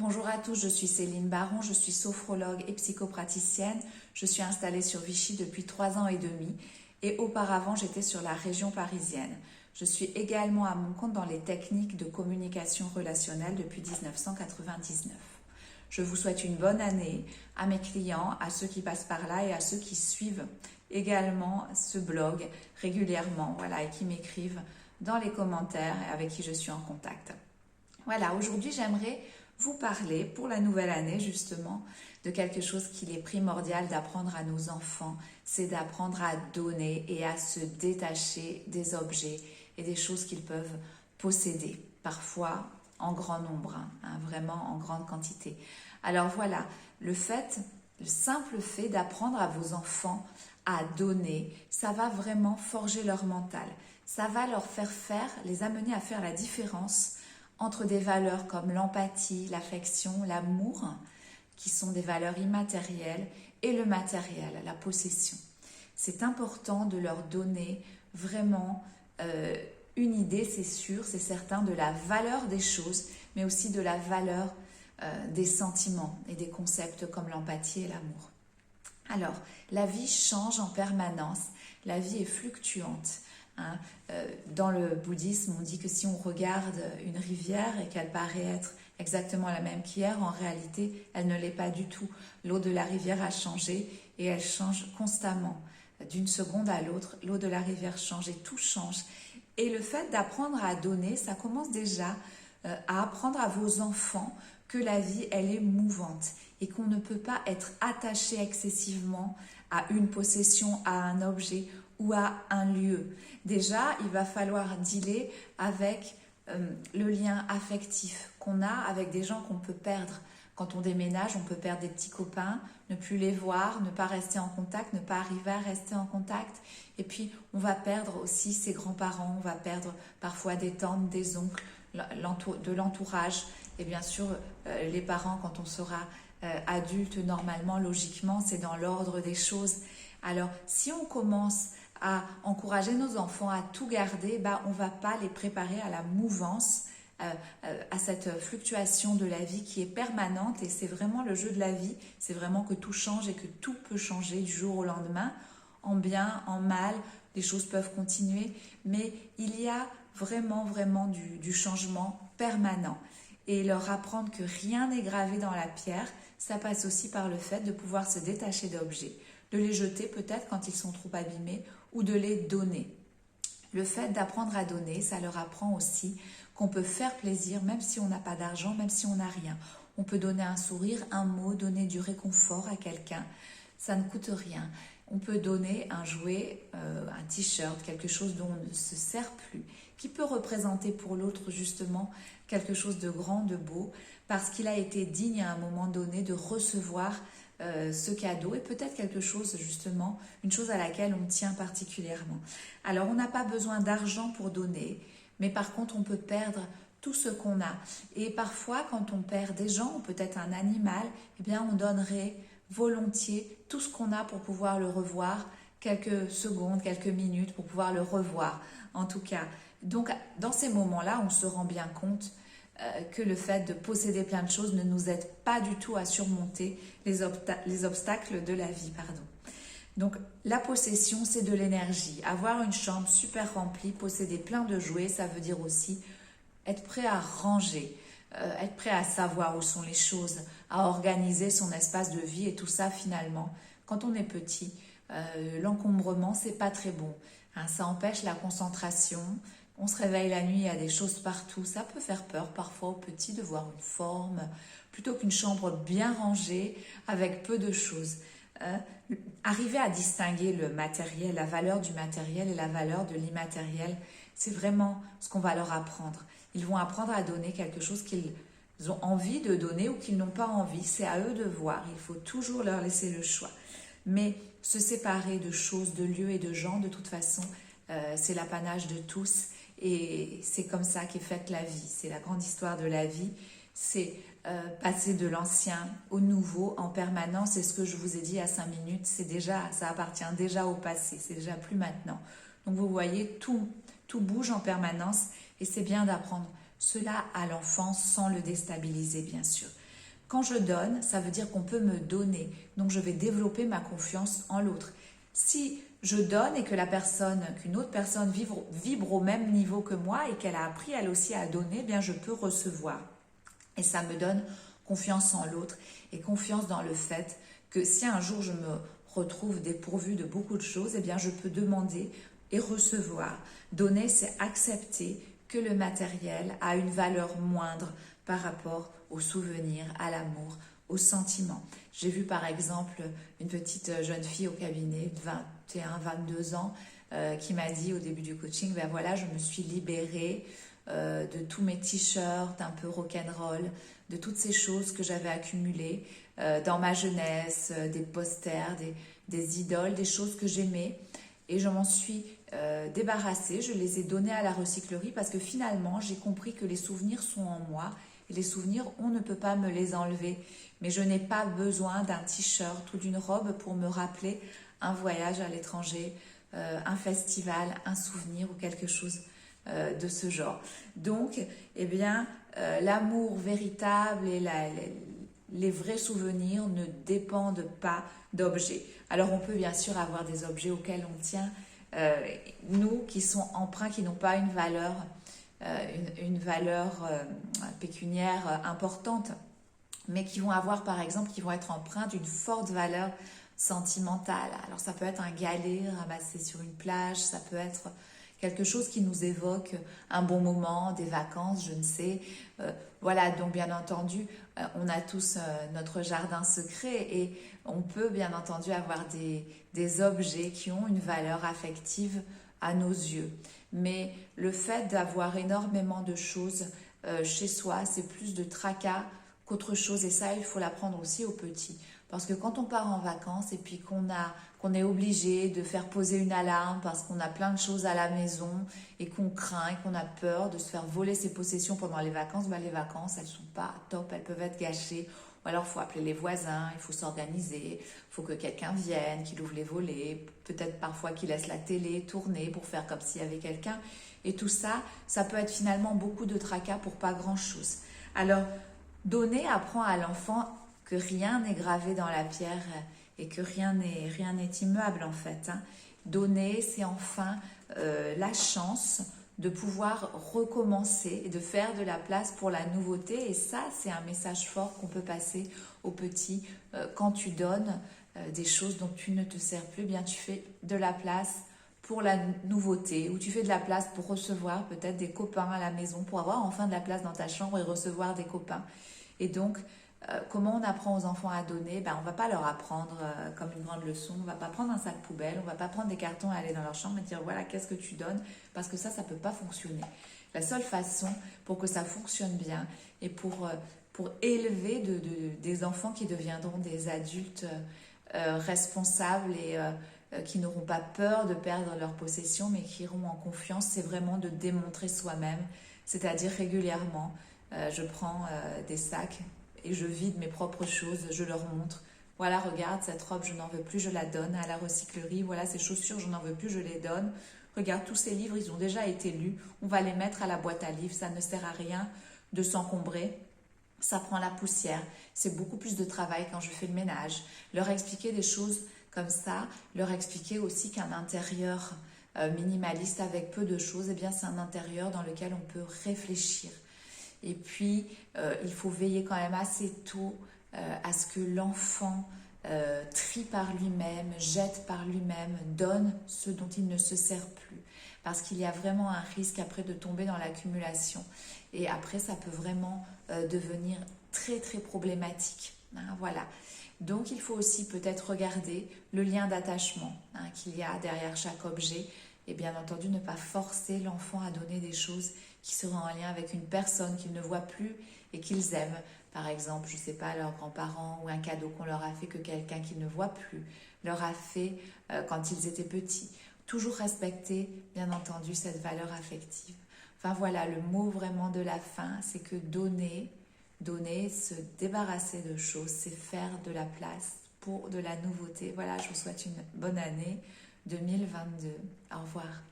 Bonjour à tous, je suis Céline Baron, je suis sophrologue et psychopraticienne. Je suis installée sur Vichy depuis 3 ans et demi et auparavant j'étais sur la région parisienne. Je suis également à mon compte dans les techniques de communication relationnelle depuis 1999. Je vous souhaite une bonne année à mes clients, à ceux qui passent par là et à ceux qui suivent également ce blog régulièrement, voilà, et qui m'écrivent dans les commentaires et avec qui je suis en contact. Voilà, aujourd'hui j'aimerais vous parler pour la nouvelle année justement de quelque chose qu'il est primordial d'apprendre à nos enfants, c'est d'apprendre à donner et à se détacher des objets et des choses qu'ils peuvent posséder, parfois en grand nombre, vraiment en grande quantité. Alors voilà, le simple fait d'apprendre à vos enfants à donner, ça va vraiment forger leur mental, ça va les amener à faire la différence entre des valeurs comme l'empathie, l'affection, l'amour, qui sont des valeurs immatérielles, et le matériel, la possession. C'est important de leur donner vraiment une idée, c'est sûr, c'est certain, de la valeur des choses, mais aussi de la valeur des sentiments et des concepts comme l'empathie et l'amour. Alors, la vie change en permanence, la vie est fluctuante. Dans le bouddhisme, on dit que si on regarde une rivière et qu'elle paraît être exactement la même qu'hier, en réalité, elle ne l'est pas du tout. L'eau de la rivière a changé et elle change constamment. D'une seconde à l'autre, l'eau de la rivière change et tout change. Et le fait d'apprendre à donner, ça commence déjà à apprendre à vos enfants que la vie, elle est mouvante et qu'on ne peut pas être attaché excessivement à une possession, à un objet ou à un lieu. Déjà, il va falloir dealer avec le lien affectif qu'on a avec des gens qu'on peut perdre. Quand on déménage, on peut perdre des petits copains, ne plus les voir, ne pas rester en contact, ne pas arriver à rester en contact. Et puis, on va perdre aussi ses grands-parents, on va perdre parfois des tantes, des oncles, de l'entourage. Et bien sûr, les parents, quand on sera adulte, normalement, logiquement, c'est dans l'ordre des choses. Alors, si on commence à encourager nos enfants à tout garder, on ne va pas les préparer à la mouvance, à cette fluctuation de la vie qui est permanente, et c'est vraiment le jeu de la vie, c'est vraiment que tout change et que tout peut changer du jour au lendemain, en bien, en mal, les choses peuvent continuer, mais il y a vraiment du changement permanent. Et leur apprendre que rien n'est gravé dans la pierre, ça passe aussi par le fait de pouvoir se détacher d'objets, de les jeter peut-être quand ils sont trop abîmés ou de les donner. Le fait d'apprendre à donner, ça leur apprend aussi qu'on peut faire plaisir même si on n'a pas d'argent, même si on n'a rien. On peut donner un sourire, un mot, donner du réconfort à quelqu'un. Ça ne coûte rien. On peut donner un jouet, un t-shirt, quelque chose dont on ne se sert plus, qui peut représenter pour l'autre justement quelque chose de grand, de beau, parce qu'il a été digne à un moment donné de recevoir ce cadeau et peut-être quelque chose justement, une chose à laquelle on tient particulièrement. Alors on n'a pas besoin d'argent pour donner, mais par contre on peut perdre tout ce qu'on a. Et parfois quand on perd des gens ou peut-être un animal, eh bien on donnerait volontiers tout ce qu'on a pour pouvoir le revoir, quelques secondes, quelques minutes pour pouvoir le revoir en tout cas. Donc dans ces moments-là, on se rend bien compte que le fait de posséder plein de choses ne nous aide pas du tout à surmonter les obstacles de la vie. Donc la possession, c'est de l'énergie. Avoir une chambre super remplie, posséder plein de jouets, ça veut dire aussi être prêt à ranger, être prêt à savoir où sont les choses, à organiser son espace de vie et tout ça finalement. Quand on est petit, l'encombrement, c'est pas très bon. Ça empêche la concentration. On se réveille la nuit, il y a des choses partout. Ça peut faire peur parfois aux petits de voir une forme plutôt qu'une chambre bien rangée avec peu de choses. Arriver à distinguer le matériel, la valeur du matériel et la valeur de l'immatériel, c'est vraiment ce qu'on va leur apprendre. Ils vont apprendre à donner quelque chose qu'ils ont envie de donner ou qu'ils n'ont pas envie. C'est à eux de voir. Il faut toujours leur laisser le choix. Mais se séparer de choses, de lieux et de gens, de toute façon, c'est l'apanage de tous. Et c'est comme ça qu'est faite la vie. C'est la grande histoire de la vie. C'est passer de l'ancien au nouveau en permanence. C'est ce que je vous ai dit à 5 minutes. Ça appartient déjà au passé. C'est déjà plus maintenant. Donc vous voyez, tout bouge en permanence. Et c'est bien d'apprendre cela à l'enfant sans le déstabiliser, bien sûr. quand je donne, ça veut dire qu'on peut me donner. Donc, je vais développer ma confiance en l'autre. Si je donne et que qu'une autre personne vibre au même niveau que moi et qu'elle a appris elle aussi à donner, eh bien je peux recevoir. Et ça me donne confiance en l'autre et confiance dans le fait que si un jour je me retrouve dépourvue de beaucoup de choses, eh bien je peux demander et recevoir. Donner, c'est accepter que le matériel a une valeur moindre par rapport aux souvenirs, à l'amour, aux sentiments. J'ai vu par exemple une petite jeune fille au cabinet de 21-22 ans qui m'a dit au début du coaching, ben voilà, je me suis libérée de tous mes t-shirts un peu rock'n'roll, de toutes ces choses que j'avais accumulées dans ma jeunesse, des posters, des idoles, des choses que j'aimais. Et je m'en suis débarrassée, je les ai donnés à la recyclerie parce que finalement, j'ai compris que les souvenirs sont en moi. Et les souvenirs, on ne peut pas me les enlever. Mais je n'ai pas besoin d'un t-shirt ou d'une robe pour me rappeler un voyage à l'étranger, un festival, un souvenir ou quelque chose de ce genre. Donc, eh bien, l'amour véritable et les vrais souvenirs ne dépendent pas d'objets. Alors, on peut bien sûr avoir des objets auxquels on tient, nous, qui sont emprunts, qui n'ont pas une valeur pécuniaire importante, mais qui vont avoir, par exemple, qui vont être empreints d'une forte valeur sentimentale. Alors, ça peut être un galet ramassé sur une plage, ça peut être quelque chose qui nous évoque un bon moment, des vacances, je ne sais. Voilà, donc bien entendu, on a tous notre jardin secret et on peut bien entendu avoir des objets qui ont une valeur affective à nos yeux. Mais le fait d'avoir énormément de choses chez soi, c'est plus de tracas qu'autre chose. Et ça, il faut l'apprendre aussi aux petits. Parce que quand on part en vacances et puis qu'on est obligé de faire poser une alarme parce qu'on a plein de choses à la maison et qu'on craint et qu'on a peur de se faire voler ses possessions pendant les vacances, les vacances, elles ne sont pas top, elles peuvent être gâchées. Ou alors, il faut appeler les voisins, il faut s'organiser, il faut que quelqu'un vienne, qu'il ouvre les volets, peut-être parfois qu'il laisse la télé tourner pour faire comme s'il y avait quelqu'un. Et tout ça, ça peut être finalement beaucoup de tracas pour pas grand-chose. Alors, donner apprend à l'enfant que rien n'est gravé dans la pierre et que rien n'est immuable en fait. Donner, c'est enfin la chance de pouvoir recommencer et de faire de la place pour la nouveauté. Et ça, c'est un message fort qu'on peut passer aux petits. Quand tu donnes des choses dont tu ne te sers plus, bien tu fais de la place pour la nouveauté, ou tu fais de la place pour recevoir peut-être des copains à la maison, pour avoir enfin de la place dans ta chambre et recevoir des copains. Et donc, comment on apprend aux enfants à donner? On ne va pas leur apprendre comme une grande leçon, on ne va pas prendre un sac poubelle, on ne va pas prendre des cartons et aller dans leur chambre et dire voilà, qu'est-ce que tu donnes? Parce que ça ne peut pas fonctionner. La seule façon pour que ça fonctionne bien et pour élever des enfants qui deviendront des adultes responsables et qui n'auront pas peur de perdre leur possession, mais qui iront en confiance, c'est vraiment de démontrer soi-même, c'est-à-dire régulièrement. Je prends des sacs et je vide mes propres choses, je leur montre. Voilà, regarde, cette robe, je n'en veux plus, je la donne à la recyclerie. Voilà, ces chaussures, je n'en veux plus, je les donne. Regarde, tous ces livres, ils ont déjà été lus. On va les mettre à la boîte à livres. Ça ne sert à rien de s'encombrer. Ça prend la poussière. C'est beaucoup plus de travail quand je fais le ménage. Leur expliquer des choses comme ça, leur expliquer aussi qu'un intérieur minimaliste avec peu de choses, eh bien, c'est un intérieur dans lequel on peut réfléchir. Et puis, il faut veiller quand même assez tôt à ce que l'enfant trie par lui-même, jette par lui-même, donne ce dont il ne se sert plus. Parce qu'il y a vraiment un risque après de tomber dans l'accumulation. Et après, ça peut vraiment devenir très, très problématique. Voilà. Donc, il faut aussi peut-être regarder le lien d'attachement qu'il y a derrière chaque objet. Et bien entendu, ne pas forcer l'enfant à donner des choses qui seront en lien avec une personne qu'ils ne voient plus et qu'ils aiment. Par exemple, je ne sais pas, leurs grands-parents ou un cadeau qu'on leur a fait que quelqu'un qu'ils ne voient plus leur a fait quand ils étaient petits. Toujours respecter, bien entendu, cette valeur affective. Enfin voilà, le mot vraiment de la fin, c'est que donner, se débarrasser de choses, c'est faire de la place pour de la nouveauté. Voilà, je vous souhaite une bonne année 2022. Au revoir.